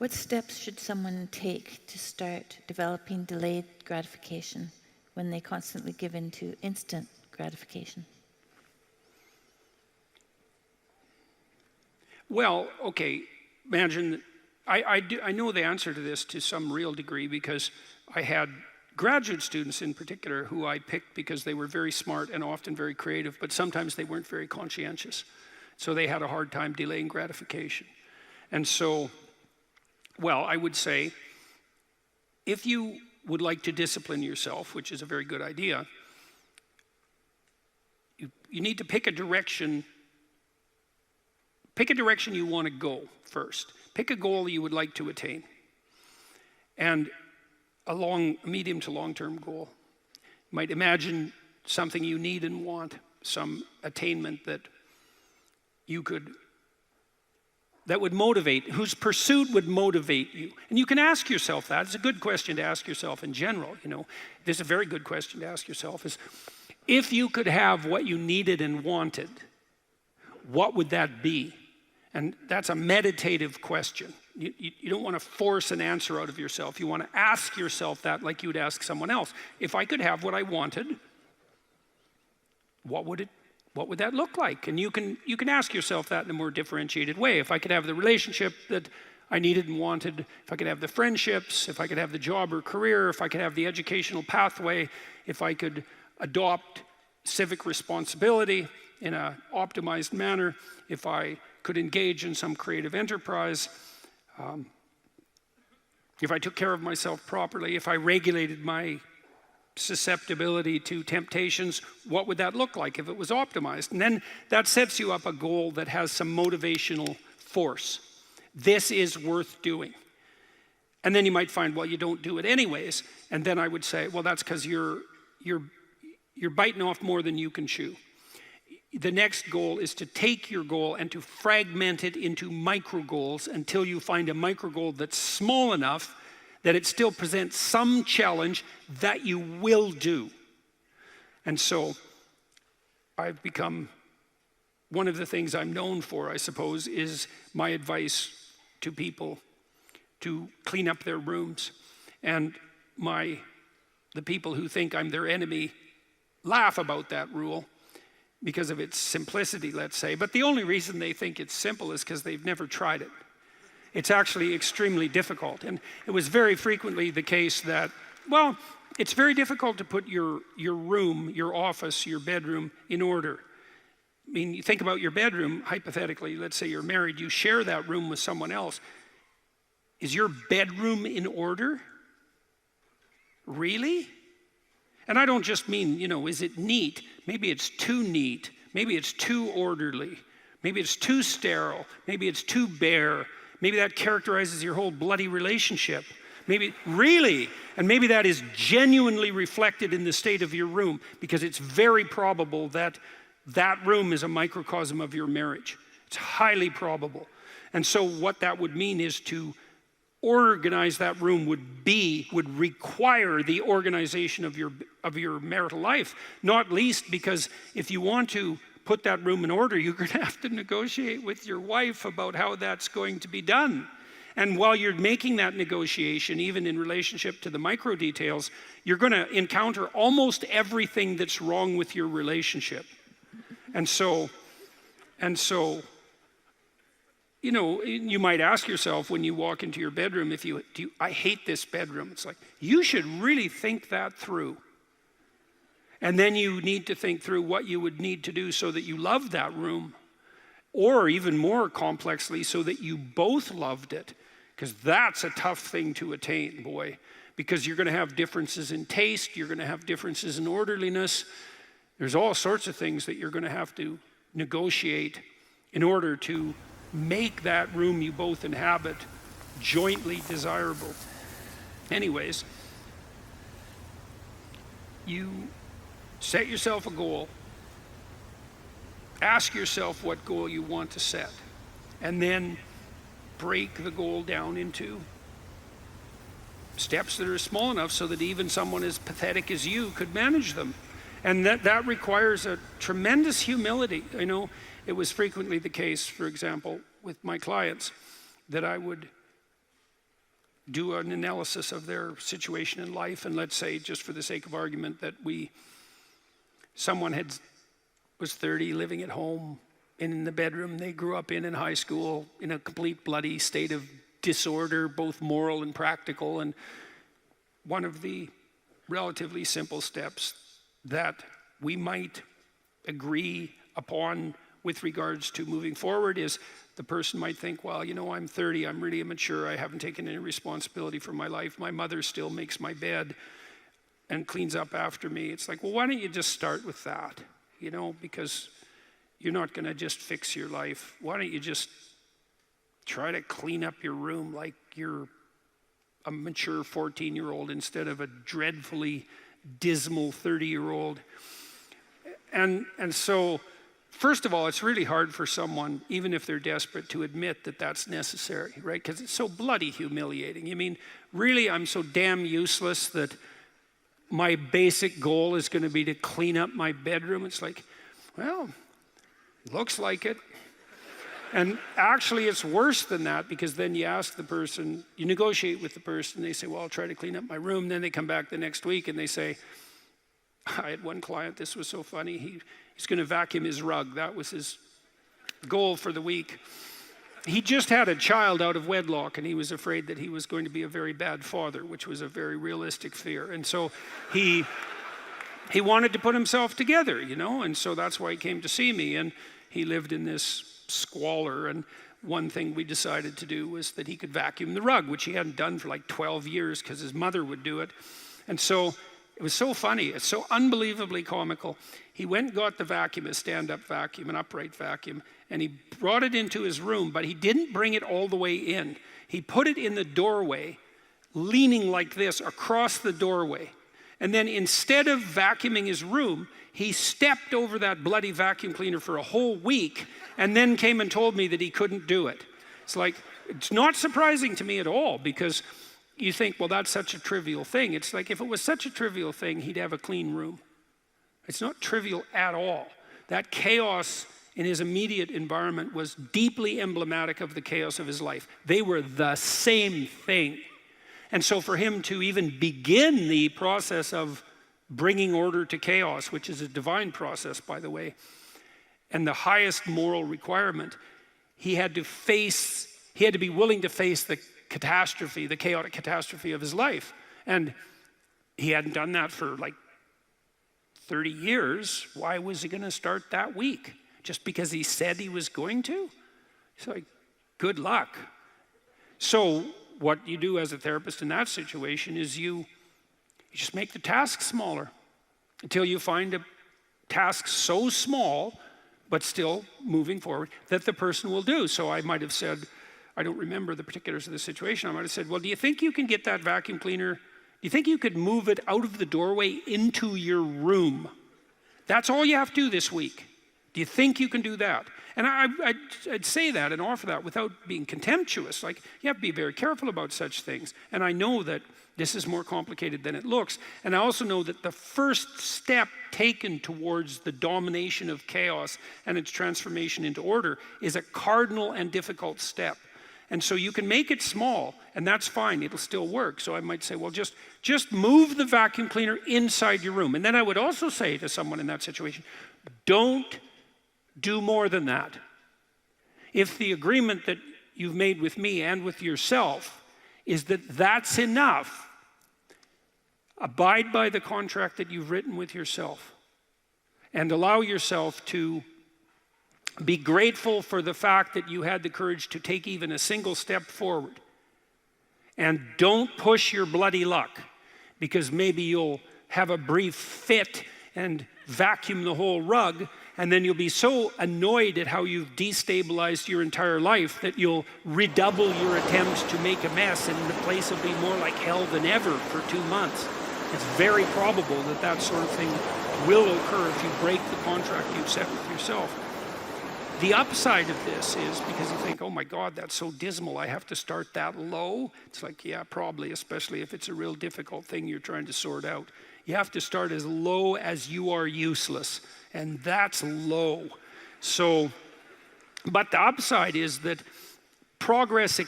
What steps should someone take to start developing delayed gratification when they constantly give in to instant gratification? Well, okay, imagine, I know the answer to this to some real degree because I had graduate students in particular who I picked because they were very smart and often very creative, but sometimes they weren't very conscientious. So they had a hard time delaying gratification. And so, well, I would say, if you would like to discipline yourself, which is a very good idea, you need to pick a direction. Pick a direction you want to go first. Pick a goal you would like to attain. And a medium to long-term goal. You might imagine something you need and want, some attainment that would motivate, whose pursuit would motivate you. And you can ask yourself that. It's a good question to ask yourself in general. This is a very good question to ask yourself is, if you could have what you needed and wanted, what would that be? And that's a meditative question. You don't want to force an answer out of yourself. You want to ask yourself that like you would ask someone else. If I could have what I wanted, what would that look like? And you can ask yourself that in a more differentiated way. If I could have the relationship that I needed and wanted, if I could have the friendships, if I could have the job or career, if I could have the educational pathway, if I could adopt civic responsibility in an optimized manner, if I could engage in some creative enterprise, if I took care of myself properly, if I regulated my susceptibility to temptations, what would that look like if it was optimized? And then that sets you up a goal that has some motivational force. This is worth doing. And then you might find, well, you don't do it anyways. And then I would say, well, that's because you're biting off more than you can chew. The next goal is to take your goal and to fragment it into micro goals until you find a micro goal that's small enough that it still presents some challenge that you will do. And so I've become, one of the things I'm known for, I suppose, is my advice to people to clean up their rooms. And the people who think I'm their enemy laugh about that rule because of its simplicity, let's say. But the only reason they think it's simple is because they've never tried it. It's actually extremely difficult. And it was very frequently the case that, well, it's very difficult to put your room, your office, your bedroom in order. I mean, you think about your bedroom, hypothetically, let's say you're married, you share that room with someone else. Is your bedroom in order? Really? And I don't just mean, is it neat? Maybe it's too neat. Maybe it's too orderly. Maybe it's too sterile. Maybe it's too bare. Maybe that characterizes your whole bloody relationship. Maybe, really, and maybe that is genuinely reflected in the state of your room, because it's very probable that that room is a microcosm of your marriage. It's highly probable. And so what that would mean is to organize that room would require the organization of your marital life, not least because if you want to put that room in order, you're going to have to negotiate with your wife about how that's going to be done. And while you're making that negotiation, even in relationship to the micro details, you're going to encounter almost everything that's wrong with your relationship. And so, you might ask yourself when you walk into your bedroom, I hate this bedroom. It's like, you should really think that through. And then you need to think through what you would need to do so that you love that room, or even more complexly, so that you both loved it. Because that's a tough thing to attain, boy. Because you're going to have differences in taste, you're going to have differences in orderliness. There's all sorts of things that you're going to have to negotiate in order to make that room you both inhabit jointly desirable. Anyways, you set yourself a goal. Ask yourself what goal you want to set. And then break the goal down into steps that are small enough so that even someone as pathetic as you could manage them. And that requires a tremendous humility. I know it was frequently the case, for example, with my clients, that I would do an analysis of their situation in life, and let's say, just for the sake of argument, that someone was 30, living at home, in the bedroom they grew up in high school, in a complete bloody state of disorder, both moral and practical. And one of the relatively simple steps that we might agree upon with regards to moving forward is the person might think, well, you know, I'm 30, I'm really immature, I haven't taken any responsibility for my life, my mother still makes my bed and cleans up after me. It's like, well, why don't you just start with that? You know, because you're not going to just fix your life. Why don't you just try to clean up your room like you're a mature 14-year-old instead of a dreadfully dismal 30-year-old? And so, first of all, it's really hard for someone, even if they're desperate, to admit that that's necessary, right? Because it's so bloody humiliating. You mean, really, I'm so damn useless that my basic goal is going to be to clean up my bedroom? It's like, well, looks like it. And actually, it's worse than that, because then you ask the person, you negotiate with the person, they say, well, I'll try to clean up my room. Then they come back the next week and they say, I had one client, this was so funny, he's going to vacuum his rug. That was his goal for the week. He just had a child out of wedlock, and he was afraid that he was going to be a very bad father, which was a very realistic fear. And so he wanted to put himself together, you know, and so that's why he came to see me. And he lived in this squalor, and one thing we decided to do was that he could vacuum the rug, which he hadn't done for like 12 years because his mother would do it. And so it was so funny, it's so unbelievably comical. He went and got the vacuum, a stand-up vacuum, an upright vacuum, and he brought it into his room, but he didn't bring it all the way in. He put it in the doorway, leaning like this across the doorway. And then instead of vacuuming his room, he stepped over that bloody vacuum cleaner for a whole week and then came and told me that he couldn't do it. It's like, it's not surprising to me at all, because you think, well, that's such a trivial thing. It's like, if it was such a trivial thing, he'd have a clean room. It's not trivial at all. That chaos in his immediate environment was deeply emblematic of the chaos of his life. They were the same thing. And so for him to even begin the process of bringing order to chaos, which is a divine process, by the way, and the highest moral requirement, he had to be willing to face the catastrophe, the chaotic catastrophe of his life. And he hadn't done that for like 30 years. Why was he going to start that week? Just because he said he was going to? It's like, good luck. So what you do as a therapist in that situation is you just make the task smaller until you find a task so small, but still moving forward, that the person will do. So I might have said, I don't remember the particulars of the situation, I might have said, well, do you think you can get that vacuum cleaner, do you think you could move it out of the doorway into your room? That's all you have to do this week. Do you think you can do that? And I'd say that and offer that without being contemptuous. Like, you have to be very careful about such things. And I know that this is more complicated than it looks. And I also know that the first step taken towards the domination of chaos and its transformation into order is a cardinal and difficult step. And so you can make it small, and that's fine, it'll still work. So I might say, well, just move the vacuum cleaner inside your room. And then I would also say to someone in that situation, don't do more than that. If the agreement that you've made with me and with yourself is that that's enough, abide by the contract that you've written with yourself and allow yourself to be grateful for the fact that you had the courage to take even a single step forward. And don't push your bloody luck, because maybe you'll have a brief fit and vacuum the whole rug, and then you'll be so annoyed at how you've destabilized your entire life that you'll redouble your attempts to make a mess, and the place will be more like hell than ever for 2 months. It's very probable that that sort of thing will occur if you break the contract you've set with yourself. The upside of this is, because you think, oh my God, that's so dismal, I have to start that low. It's like, yeah, probably, especially if it's a real difficult thing you're trying to sort out. You have to start as low as you are useless, and that's low. So, but the upside is that progress